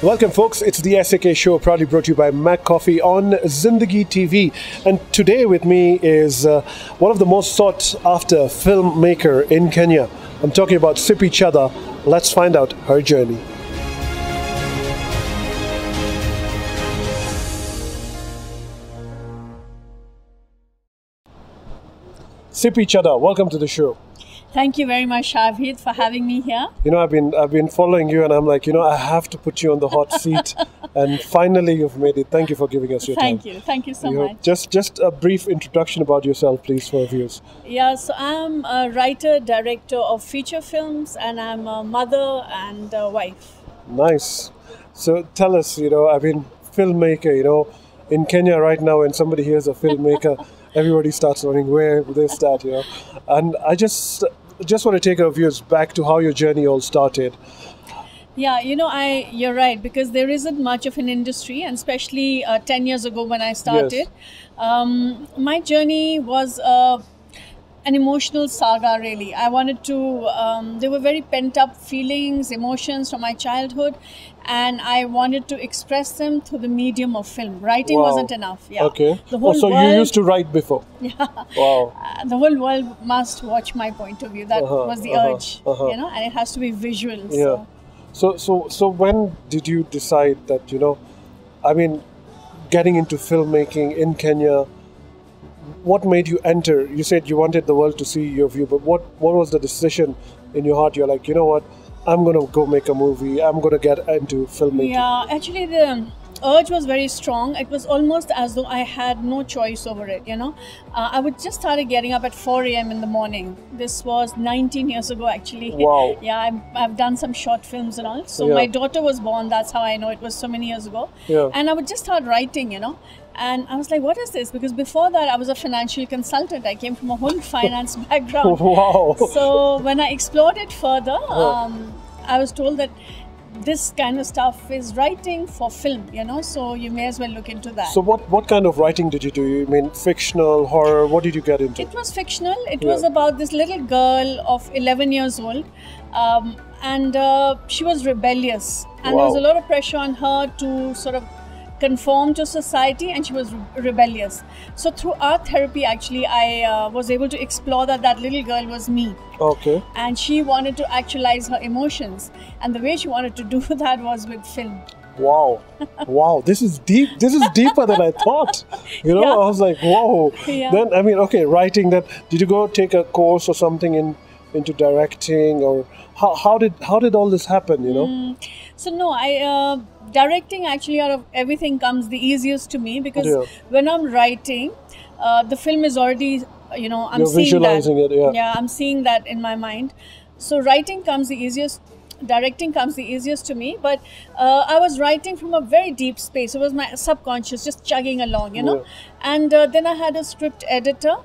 Welcome folks, it's the SAK show proudly brought to you by MacCoffee on Zindagi TV. And today with me is one of the most sought after filmmaker in Kenya. I'm talking about Sippy Chadha. Let's find out her journey. Sippy Chadha, welcome to the show. Thank you very much, Shahid, for having me here. You know, I've been following you, and I'm like, I have to put you on the hot seat, and finally you've made it. Thank you for giving us your time. Thank you so much. Just a brief introduction about yourself, please, for our viewers. Yeah, so I'm a writer, director of feature films, and I'm a mother and a wife. Nice. So tell us, filmmaker. In Kenya right now, when somebody hears a filmmaker, everybody starts wondering where they start, And I just want to take our viewers back to how your journey all started. Yeah, you're right, because there isn't much of an industry, and especially 10 years ago when I started. Yes. My journey was an emotional saga, really. I wanted to, there were very pent-up feelings, emotions from my childhood, and I wanted to express them through the medium of film. Writing wasn't enough. Yeah. Okay. So you used to write before? Yeah. Wow. The whole world must watch my point of view. That was the urge, and it has to be visual. Yeah. So when did you decide that, getting into filmmaking in Kenya, what made you enter? You said you wanted the world to see your view, but what was the decision in your heart? You're like, you know what? I'm going to go make a movie. I'm going to get into filmmaking. Yeah, actually the urge was very strong. It was almost as though I had no choice over it, I would just started getting up at 4 a.m. in the morning. This was 19 years ago, actually. Wow. Yeah, I've done some short films and all. So my daughter was born. That's how I know it was so many years ago. Yeah. And I would just start writing, And I was like, what is this? Because before that, I was a financial consultant. I came from a whole finance background. Wow. So when I explored it further, I was told that this kind of stuff is writing for film, so you may as well look into that. So what kind of writing did you do? You mean fictional, horror? What did you get into? It was fictional. It was about this little girl of 11 years old, and she was rebellious. And there was a lot of pressure on her to sort of conform to society, and she was rebellious. So through art therapy, actually, I was able to explore that little girl was me. Okay. And she wanted to actualize her emotions, and the way she wanted to do that was with film. Wow. Wow, this is deep. This is deeper than I thought. I was like, whoa. Yeah. Then writing that. Did you go take a course or something into directing, or how did all this happen, So no, directing actually out of everything comes the easiest to me, because when I'm writing, the film is already, I'm You're seeing visualizing that. it, Yeah, I'm seeing that in my mind. So writing comes the easiest, directing comes the easiest to me. But I was writing from a very deep space. It was my subconscious just chugging along, And then I had a script editor.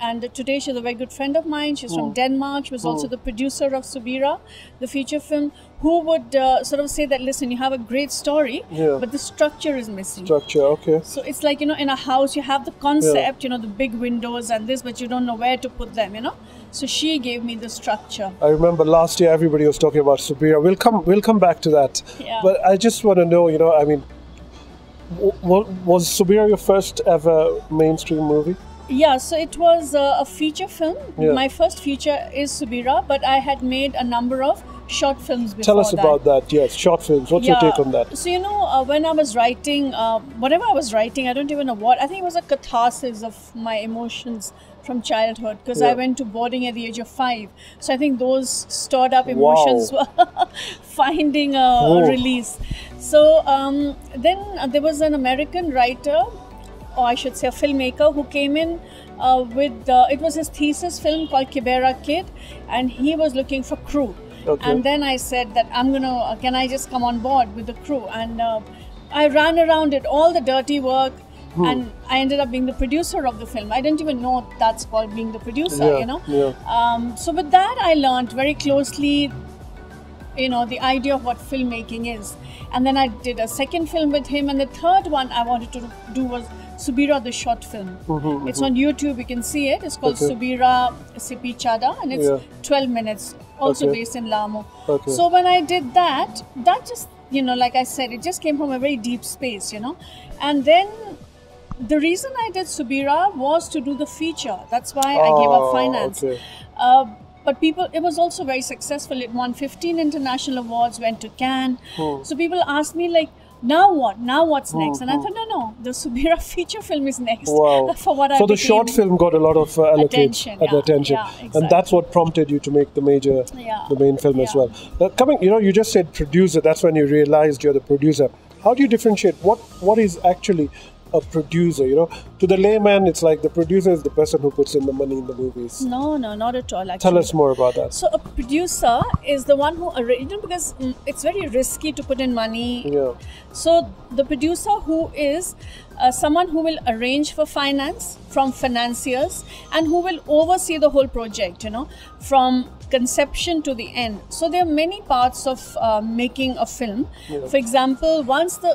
And today she's a very good friend of mine. She's from Denmark. She was also the producer of Subira, the feature film, who would sort of say that, listen, you have a great story, but the structure is missing. Structure, okay. So it's like, in a house, you have the concept, the big windows and this, but you don't know where to put them, So she gave me the structure. I remember last year everybody was talking about Subira. We'll come back to that. Yeah. But I just want to know, was Subira your first ever mainstream movie? Yeah, so it was a feature film. Yeah. My first feature is Subira, but I had made a number of short films before. Tell us about that. Yes, short films. What's your take on that? So, when I was writing, whatever I was writing, I don't even know what. I think it was a catharsis of my emotions from childhood, because I went to boarding at the age of 5. So I think those stored up emotions were finding a release. So then there was an American writer, or I should say a filmmaker, who came in with, it was his thesis film called Kibera Kid, and he was looking for crew. Okay. And then I said that can I just come on board with the crew? And I ran around it, all the dirty work, and I ended up being the producer of the film. I didn't even know that's called being the producer, Yeah. So with that, I learned very closely, the idea of what filmmaking is. And then I did a second film with him, and the third one I wanted to do was Subira, the short film. It's on YouTube, you can see it. It's called Subira, Sippy Chadha, and it's 12 minutes, also based in Lamu. So when I did that, like I said, it just came from a very deep space, And then the reason I did Subira was to do the feature. That's why I gave up finance. Okay. But it was also very successful. It won 15 international awards, went to Cannes. So people asked me like, now what? Now what's next? And I thought, no, the Subira feature film is next. Wow. For what so the short film got a lot of attention. Yeah, exactly. And that's what prompted you to make the main film as well. You just said producer. That's when you realized you're the producer. How do you differentiate what is actually a producer? To the layman, it's like the producer is the person who puts in the money in the movies. No, not at all. Actually. Tell us more about that. So a producer is the one who, because it's very risky to put in money. Yeah. So the producer who is someone who will arrange for finance from financiers and who will oversee the whole project, from conception to the end. So there are many parts of making a film. Yeah. For example,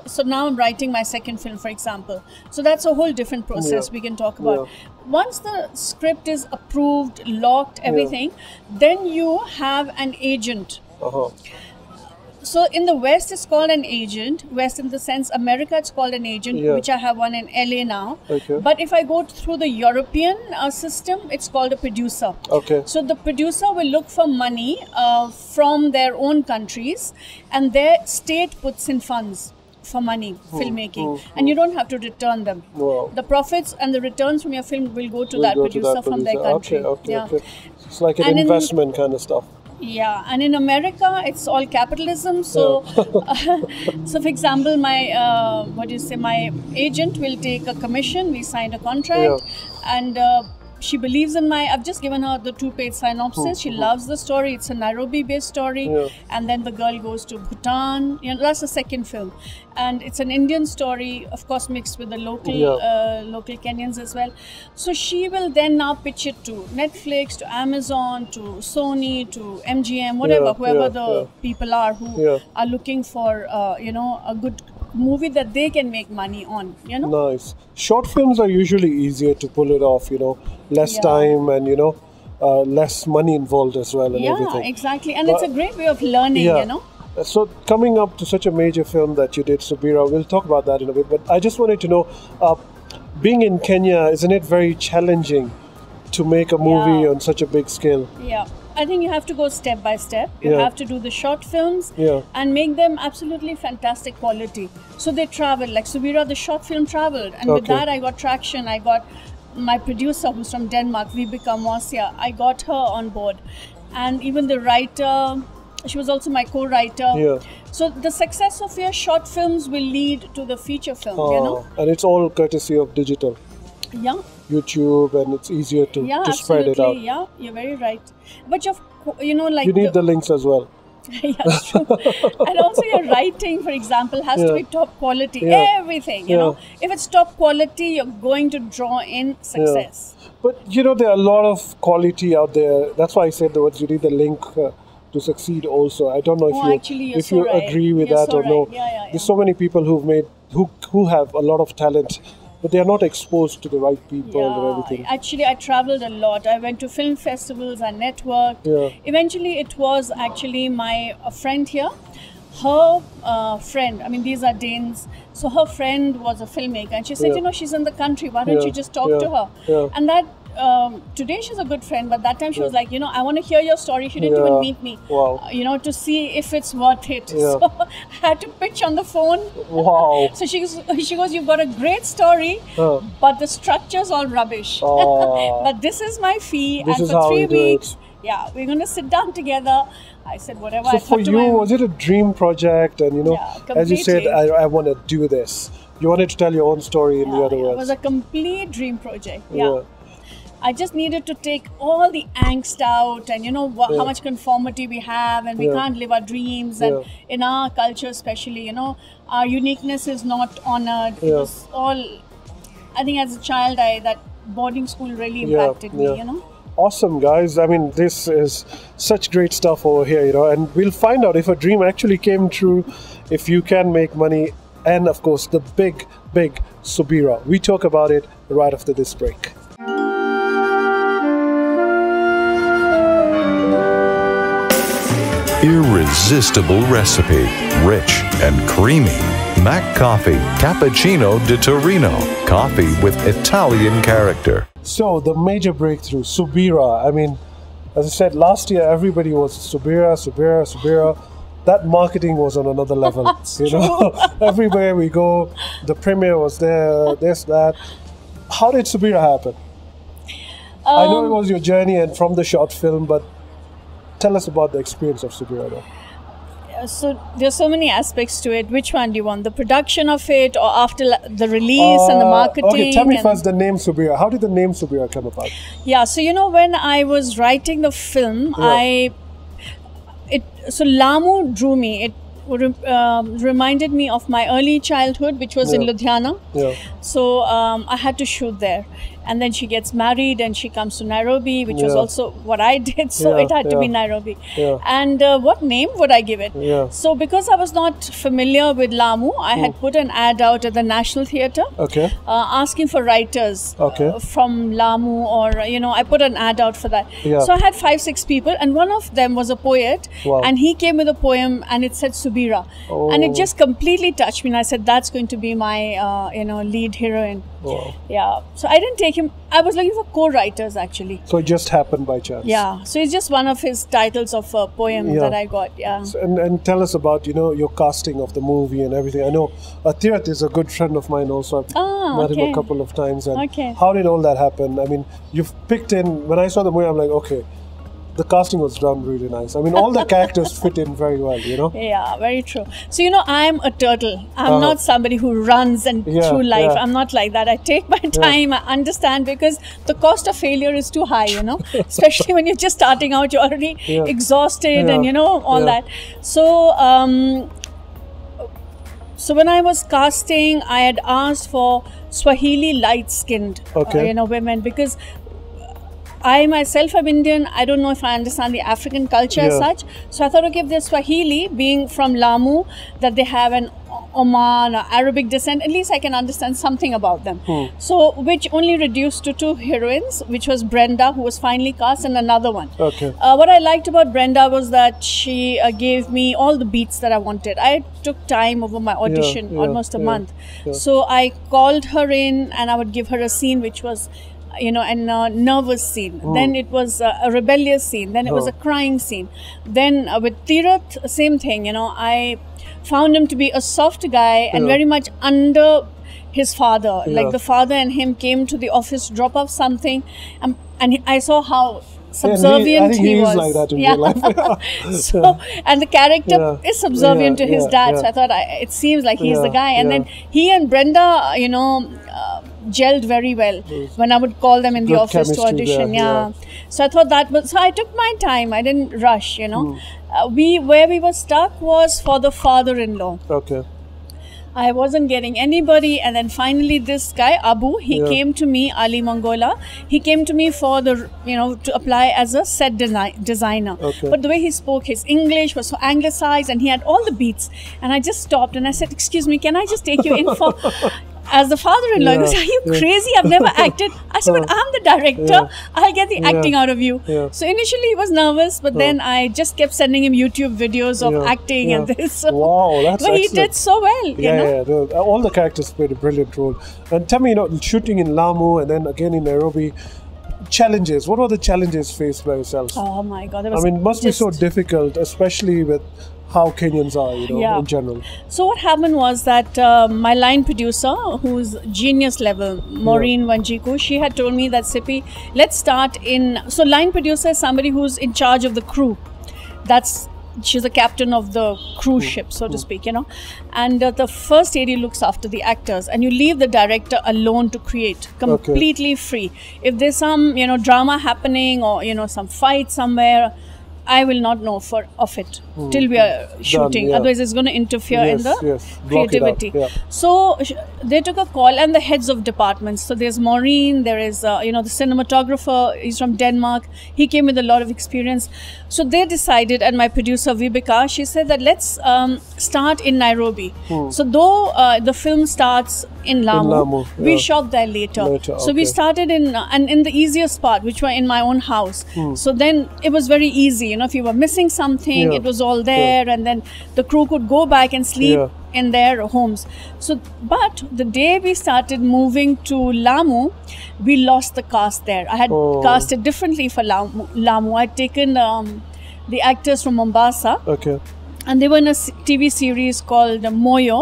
so now I'm writing my second film, for example. So that's a whole different process we can talk about. Yeah. Once the script is approved, locked, everything, then you have an agent. Uh-huh. So in the West, it's called an agent. West in the sense, America, it's called an agent, which I have one in LA now. Okay. But if I go through the European system, it's called a producer. Okay. So the producer will look for money from their own countries, and their state puts in funds for money, filmmaking, and you don't have to return them. Wow. The profits and the returns from your film will go to that producer from their country. Okay. It's like an investment kind of stuff. Yeah, and in America, it's all capitalism. So, so for example, my agent will take a commission. We signed a contract, and she believes in I've just given her the 2-page synopsis. She loves the story. It's a Nairobi-based story, and then the girl goes to Bhutan. That's the second film, and it's an Indian story, of course, mixed with the local Kenyans as well. So she will then now pitch it to Netflix, to Amazon, to Sony, to MGM, whoever the people are who are looking for a good movie that they can make money on. Nice. Short films are usually easier to pull it off. Less time and less money involved as well, and everything. Yeah, exactly. And it's a great way of learning. So coming up to such a major film that you did, Subira, we'll talk about that in a bit. But I just wanted to know, being in Kenya, isn't it very challenging to make a movie on such a big scale? Yeah. I think you have to go step by step. You have to do the short films and make them absolutely fantastic quality. So they travel. Like Subira, the short film traveled. And with that, I got traction. I got my producer, who's from Denmark, Vibeke Mwasya. I got her on board. And even the writer, she was also my co-writer. Yeah. So the success of your short films will lead to the feature film, And it's all courtesy of digital. Yeah. YouTube, and it's easier to spread it out. Yeah, you're very right. But you need the links as well. Yeah, true. And also your writing, for example, has to be top quality. Everything, you know. If it's top quality, you're going to draw in success. But there are a lot of quality out there. That's why I said the words, you need the link to succeed also. I don't know if you agree with that or no. There's so many people who have a lot of talent, but they are not exposed to the right people and everything. Actually, I traveled a lot. I went to film festivals, I networked. Yeah. Eventually, it was actually my friend here. Her friend, I mean, these are Danes. So her friend was a filmmaker. And she said, she's in the country. Why don't you just talk to her? Yeah. And that, today she's a good friend. But that time she was like, I want to hear your story. She didn't even meet me. Wow. To see if it's worth it. Yeah. So I had to pitch on the phone. Wow. So she goes, you've got a great story, but the structure's all rubbish. But this is my fee. This and for 3 weeks, we're going to sit down together. I said, whatever. So for you, was it a dream project? And, as you said, I want to do this. You wanted to tell your own story in the other words. It was a complete dream project. Yeah. I just needed to take all the angst out and, how much conformity we have and we can't live our dreams. And in our culture especially, our uniqueness is not honored. It was all, I think as a child, that boarding school really impacted me, Awesome, guys. I mean, this is such great stuff over here, and we'll find out if a dream actually came true, if you can make money, and of course, the big, big Subira. We talk about it right after this break. irresistible recipe, rich and creamy. MacCoffee Cappuccino di Torino, coffee with Italian character. So the major breakthrough, Subira. I mean, as I said, last year everybody was Subira. That marketing was on another level. You know, everywhere we go, the premiere was there, this, that. How did Subira happen? I know it was your journey and from the short film, but tell us about the experience of Subira though. So there's so many aspects to it. Which one do you want? The production of it, or after the release and the marketing? Okay, tell me first the name Subira. How did the name Subira come about? Yeah, so you know, when I was writing the film, so Lamu drew me. It reminded me of my early childhood, which was in Ludhiana. So I had to shoot there. And then she gets married and she comes to Nairobi, which was also what I did. So it had to be Nairobi. And what name would I give it? So because I was not familiar with Lamu, I had put an ad out at the National Theatre asking for writers from Lamu, or, you know, I put an ad out for that. So I had 5-6 people, and one of them was a poet. And he came with a poem and it said Subira. And it just completely touched me. And I said, that's going to be my, you know, lead heroine. Yeah. So I didn't take him. I was looking for co-writers actually. So it just happened by chance. Yeah. So it's just one of his titles of a poem that I got. Yeah. So, and tell us about, you know, your casting of the movie and everything. I know Atirat is a good friend of mine also. I've met him a couple of times. And how did all that happen? I mean, you've picked in, when I saw the movie, I'm like, okay, the casting was done really nice. I mean, all the characters fit in very well, you know? Yeah, very true. So, you know, I'm a turtle. I'm not somebody who runs and through life. I'm not like that. I take my time. I understand, because the cost of failure is too high, you know? Especially when you're just starting out, you're already exhausted and, you know, all that. So, so when I was casting, I had asked for Swahili light-skinned, you know, women, because I myself am Indian. I don't know if I understand the African culture as such. So I thought, okay, if there's Swahili, being from Lamu, that they have an Oman or Arabic descent, at least I can understand something about them. So, which only reduced to 2 heroines, which was Brenda, who was finally cast, and another one. What I liked about Brenda was that she gave me all the beats that I wanted. I took time over my audition, almost a month. So I called her in and I would give her a scene which was, you know, a nervous scene. Then it was a rebellious scene. Then it was a crying scene. Then with Tirath, same thing. You know, I found him to be a soft guy and very much under his father. Like the father and him came to the office to drop off something, and I saw how subservient he was. Like that in real life. So, and the character is subservient to his dad. So I thought, it seems like he's the guy. And then he and Brenda, you know, gelled very well when I would call them in the office to audition. So I thought that was, so I took my time. I didn't rush, you know. Where we were stuck was for the father-in-law. I wasn't getting anybody, and then finally this guy Abu, he came to me, Ali Mongola. He came to me for the, you know, to apply as a set designer. But the way he spoke, his English was so anglicized, and he had all the beats. And I just stopped and I said, "Excuse me, can I just take you in for?" As the father-in-law, he goes, "Are you crazy? I've never acted." I said, "But I'm the director. I'll get the acting out of you." So initially he was nervous, but then I just kept sending him YouTube videos of acting and this. So, wow, that's but excellent. he did so well. You know? All the characters played a brilliant role. And tell me, you know, shooting in Lamu and then again in Nairobi, challenges. What were the challenges faced by yourselves? Oh my God, I mean, it must be so difficult, especially with how Kenyans are, you know, in general. So what happened was that my line producer, who's genius level, Maureen Wanjiku, she had told me that, Sippy, let's start in... So line producer is somebody who's in charge of the crew. She's the captain of the cruise ship, so to speak, you know. And the first AD looks after the actors, and you leave the director alone to create, completely free. If there's some, you know, drama happening or, you know, some fight somewhere, I will not know of it till we are shooting. Otherwise, it's going to interfere in the creativity. So they took a call, and the heads of departments. So there's Maureen, there is you know, the cinematographer. He's from Denmark. He came with a lot of experience. So they decided, and my producer Vibeka, she said that let's start in Nairobi. So though the film starts in Lamu, we shot there later. So we started in the easiest part, which were in my own house. So then it was very easy. You know, if you were missing something, Yeah. it was all there, and then the crew could go back and sleep in their homes. So, but the day we started moving to Lamu, we lost the cast there. I had casted differently for Lamu. I'd taken the actors from Mombasa. Okay. And they were in a TV series called Moyo.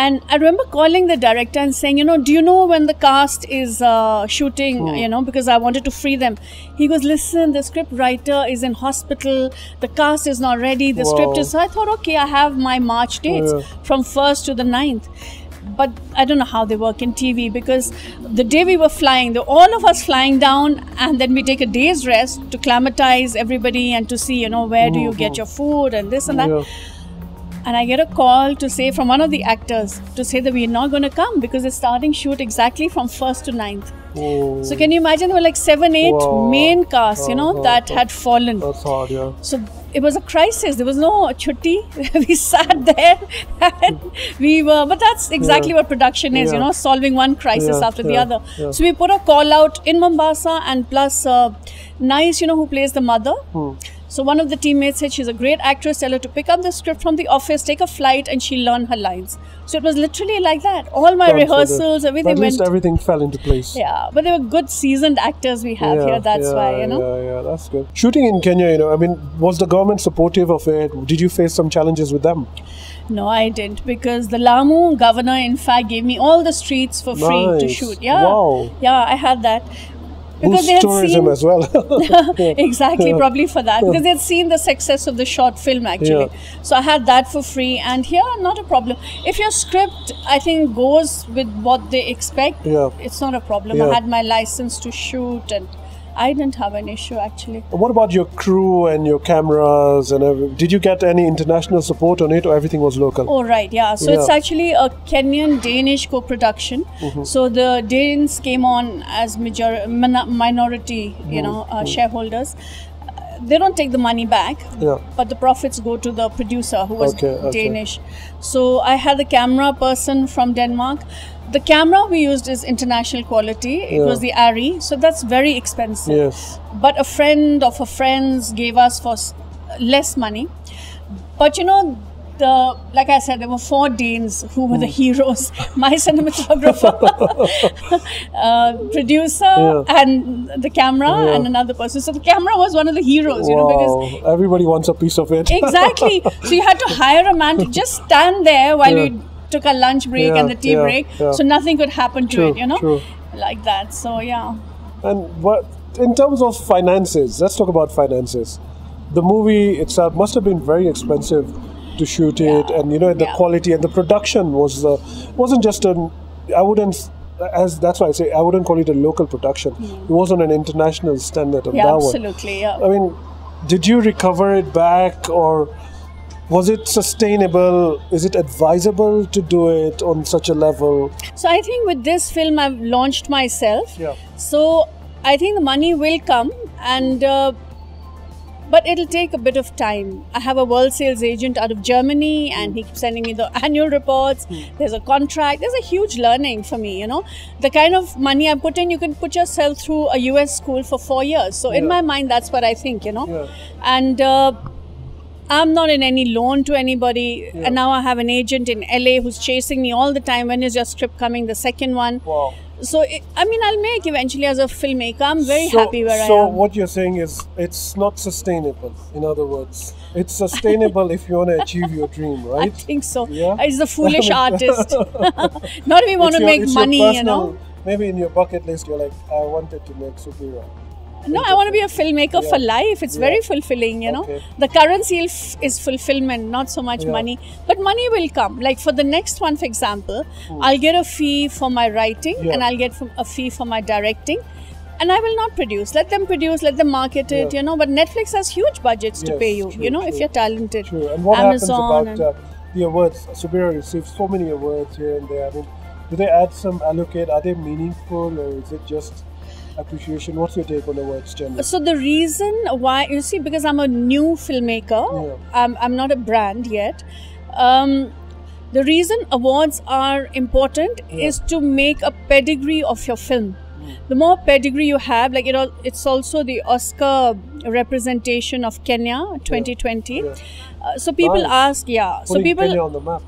And I remember calling the director and saying, you know, do you know when the cast is shooting, you know, because I wanted to free them. He goes, listen, the script writer is in hospital. The cast is not ready. The script is... So I thought, okay, I have my March dates from 1st to the 9th. But I don't know how they work in TV, because the day we were flying, all of us flying down, and then we take a day's rest to climatize everybody and to see, you know, where do you get your food and this and that. And I get a call to say from one of the actors to say that we're not going to come because it's starting shoot exactly from 1st to 9th. So can you imagine, there were like 7, 8 main casts, you know, that had fallen. That's hard, yeah. So it was a crisis. There was no chutti. We sat there and we were, but that's exactly what production is, you know, solving one crisis after the other. So we put a call out in Mombasa, and plus Nice, you know, who plays the mother. So one of the teammates said she's a great actress, tell her to pick up the script from the office, take a flight, and she'll learn her lines. So it was literally like that. All my rehearsals, everything went... At least everything fell into place. Yeah, but they were good seasoned actors we have here, that's why, you know. Yeah, that's good. Shooting in Kenya, you know, I mean, was the government supportive of it? Did you face some challenges with them? No, I didn't, because the Lamu governor, in fact, gave me all the streets for free to shoot. Yeah, wow. Yeah, I had that. Because they had tourism as well. Exactly, probably for that. Because they had seen the success of the short film, actually. So I had that for free. And here, not a problem. If your script, I think, goes with what they expect, it's not a problem. I had my license to shoot, and I didn't have an issue, actually. What about your crew and your cameras and everything? Did you get any international support on it, or everything was local? Oh, right, yeah. So it's actually a Kenyan-Danish co-production. So the Danes came on as minority, you know, shareholders. They don't take the money back, but the profits go to the producer, who was Danish. So I had a camera person from Denmark. The camera we used is international quality. It was the ARRI, so that's very expensive. Yes. But a friend of a friend's gave us for less money. But you know, like I said, there were 4 Danes who were the heroes. My cinematographer, producer, and the camera, and another person. So the camera was one of the heroes, you know, because everybody wants a piece of it. Exactly. So you had to hire a man to just stand there while we took a lunch break and the tea break, so nothing could happen to it, you know, like that. So And what in terms of finances? Let's talk about finances. The movie itself must have been very expensive to shoot it, and you know, the quality and the production wasn't just that's why I say I wouldn't call it a local production. It was on an international standard of that absolutely. I mean, did you recover it back, or was it sustainable? Is it advisable to do it on such a level? So I think with this film I've launched myself. So I think the money will come, and but it'll take a bit of time. I have a world sales agent out of Germany, and he keeps sending me the annual reports. There's a contract. There's a huge learning for me, you know. The kind of money I put in, you can put yourself through a US school for 4 years. So in my mind, that's what I think, you know. And I'm not in any loan to anybody, and now I have an agent in LA who's chasing me all the time. When is your script coming? The second one. Wow. So, I mean, I'll make eventually as a filmmaker. I'm very happy where I am. So what you're saying is it's not sustainable, in other words. It's sustainable if you want to achieve your dream, right? I think so. Yeah? It's the foolish artist. Not if you want to make money, personal, you know. Maybe in your bucket list, you're like, I wanted to make Subira. No, I want to be a filmmaker for life. It's very fulfilling, you know. The currency is fulfillment, not so much money. But money will come. Like for the next one, for example, I'll get a fee for my writing and I'll get a fee for my directing. And I will not produce. Let them produce, let them market it, you know. But Netflix has huge budgets to pay you, you know, if you're talented. True. And what Amazon happens about the awards? Subira receives so many awards here and there. I mean, do they add some allocate? Are they meaningful, or is it just appreciation? What's your take on awards generally? So the reason why, you see, because I'm a new filmmaker, I'm not a brand yet. The reason awards are important is to make a pedigree of your film. the more pedigree you have, like it's also the Oscar representation of Kenya 2020. So people ask, Putting Kenya on the map.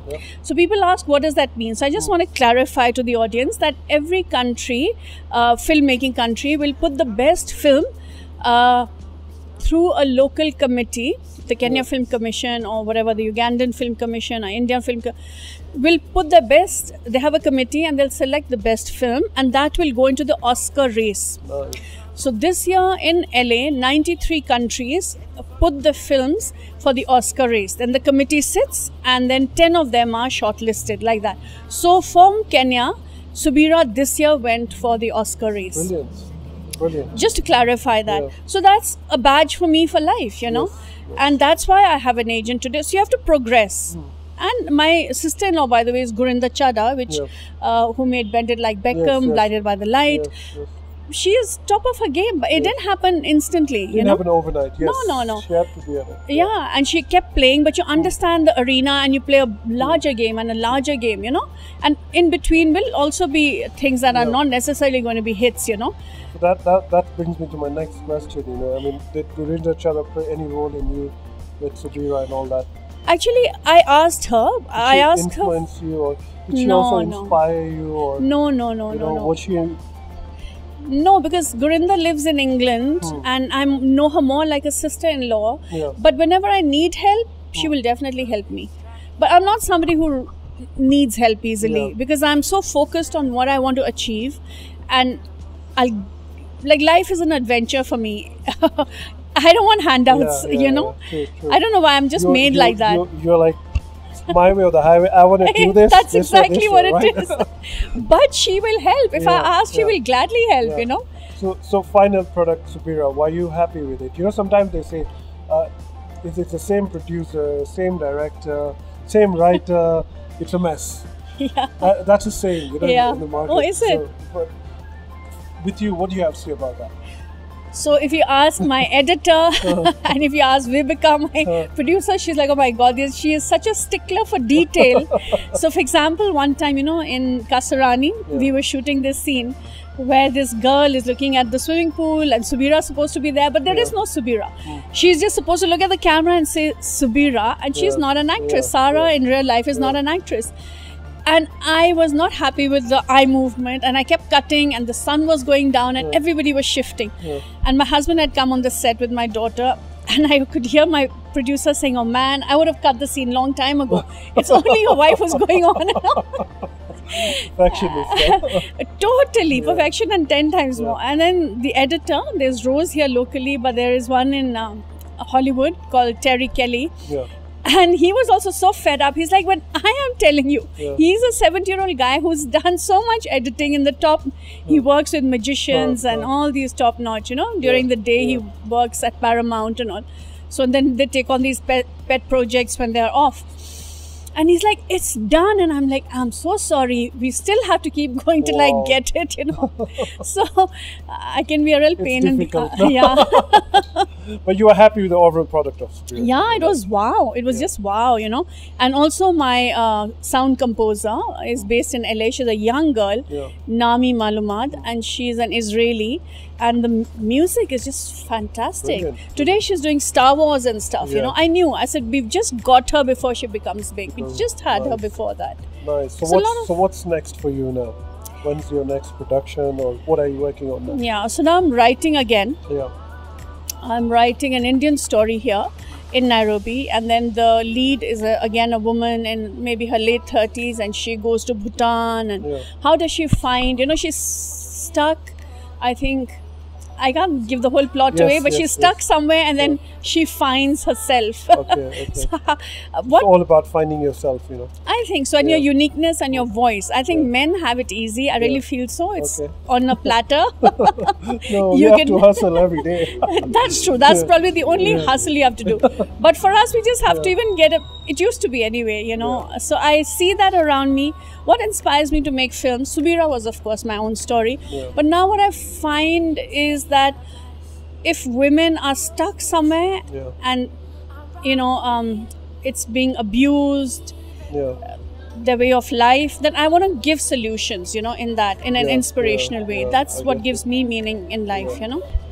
Yeah. So people ask, what does that mean? So I just want to clarify to the audience that every country, filmmaking country, will put the best film through a local committee, the Kenya Film Commission or whatever, the Ugandan Film Commission or Indian Film will put the best. They have a committee and they'll select the best film, and that will go into the Oscar race. Nice. So this year in LA, 93 countries put the films for the Oscar race. Then the committee sits and then 10 of them are shortlisted, like that. So from Kenya, Subira this year went for the Oscar race. Brilliant. Brilliant. Just to clarify that. Yeah. So that's a badge for me for life, you know. Yes. And that's why I have an agent today. So you have to progress. And my sister-in-law, by the way, is Sippy Chadha, which who made Bend It Like Beckham, Blinded by the Light. Yes. She is top of her game, but it didn't happen instantly. It didn't happen overnight. Yes. No. She had to be at it. Yeah, and she kept playing, but you understand the arena and you play a larger game and a larger game, you know. And in between will also be things that are not necessarily going to be hits, you know. So that brings me to my next question. You know, I mean, did Sippy Chadha play any role in you with Subira and all that? Actually, I asked her. Did she influence you, or did she also inspire you? Or No. Was she? No, because Gurinda lives in England and I know her more like a sister-in-law. Yeah. But whenever I need help, she will definitely help me. But I'm not somebody who needs help easily because I'm so focused on what I want to achieve, and life is an adventure for me. I don't want handouts, you know. True. I don't know why I'm just made like that. You're like, my way or the highway. I want to do this. That's this exactly what right? it is. But she will help. If I ask, she will gladly help, you know. So final product, Subira, were you happy with it? You know, sometimes they say, if it's the same producer, same director, same writer, it's a mess. Yeah. That's a saying, you know, in the market. Oh, is it? But with you, what do you have to say about that? So if you ask my editor and if you ask Vibeka, my producer, she's like, oh my God, she is such a stickler for detail. So for example, one time, you know, in Kasarani, we were shooting this scene where this girl is looking at the swimming pool and Subira is supposed to be there, but there is no Subira. She's just supposed to look at the camera and say Subira, and she's not an actress. Sarah in real life is not an actress. And I was not happy with the eye movement, and I kept cutting, and the sun was going down and everybody was shifting. And my husband had come on the set with my daughter, and I could hear my producer saying, oh man, I would have cut the scene long time ago. It's only your wife who's going on. Perfectionist. Totally, perfection and 10 times more. And then the editor, there's Rose here locally, but there is one in Hollywood called Terry Kelly. And he was also so fed up. He's like, when I am telling you, he's a 70-year-old guy who's done so much editing in the top. He works with magicians and all these top notch, you know. During the day, he works at Paramount and all. So then they take on these pet projects when they're off. And he's like, it's done. And I'm like, I'm so sorry. We still have to keep going to like get it, you know. So I can be a real pain. But you were happy with the overall product of Subira? Yeah, it was wow. It was just wow, you know. And also my sound composer is based in LA. She's a young girl, Nami Malumad, and she's an Israeli. And the music is just fantastic. Brilliant. Today she's doing Star Wars and stuff, you know. I knew. I said, we've just got her before she becomes big. We just had her before that. Nice. So what's next for you now? When's your next production, or what are you working on now? Yeah, so now I'm writing again. Yeah. I'm writing an Indian story here in Nairobi, and then the lead is again a woman in maybe her late 30s, and she goes to Bhutan, and how does she find, you know, she's stuck, I think, I can't give the whole plot away, but she's stuck somewhere, and then she finds herself. So, it's all about finding yourself, you know. I think so, and your uniqueness and your voice. I think men have it easy. I really feel so. It's on a platter. No, you have to hustle every day. That's true. That's probably the only hustle you have to do. But for us, we just have to even get it used to be anyway, you know. So I see that around me. What inspires me to make films? Subira was, of course, my own story. But now what I find is that if women are stuck somewhere and, you know, it's being abused, their way of life, then I want to give solutions, in an inspirational way. That's what gives me meaning in life,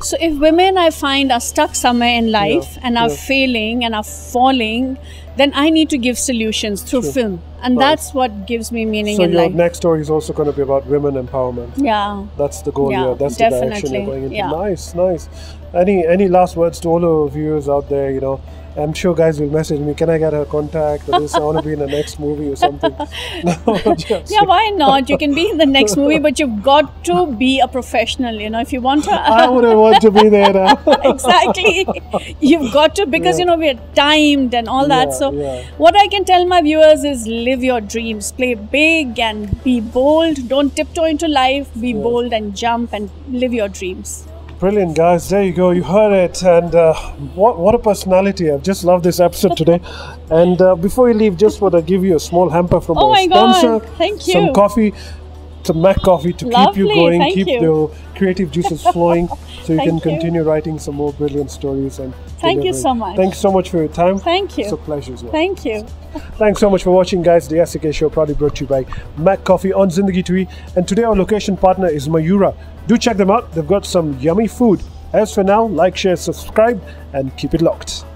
So if women I find are stuck somewhere in life and are failing and are falling, then I need to give solutions through film. And that's what gives me meaning in life. So your next story is also going to be about women empowerment. Yeah. That's the goal. Yeah, That's the direction you're going into. Nice. Any last words to all our viewers out there, I'm sure guys will message me, can I get her contact? Or this, I want to be in the next movie or something. Yeah, why not? You can be in the next movie, but you've got to be a professional, if you want to. I wouldn't want to be there now. Exactly. You've got to, because, we're timed and all that. So what I can tell my viewers is live your dreams. Play big and be bold. Don't tiptoe into life. Be bold and jump and live your dreams. Brilliant, guys. There you go. You heard it. And what a personality. I've just loved this episode today. And before you leave, just want to give you a small hamper from our sponsor. God. Thank you. Some coffee, some MacCoffee to keep you going, keep the creative juices flowing so you can continue writing some more brilliant stories. And thank you so much. Thanks so much for your time. Thank you. It's a pleasure as well. Thank you. Thanks so much for watching, guys. The SK Show proudly brought to you by MacCoffee on Zindagi TV. And today our location partner is Mayura. Do check them out. They've got some yummy food. As for now, like, share, subscribe, and keep it locked.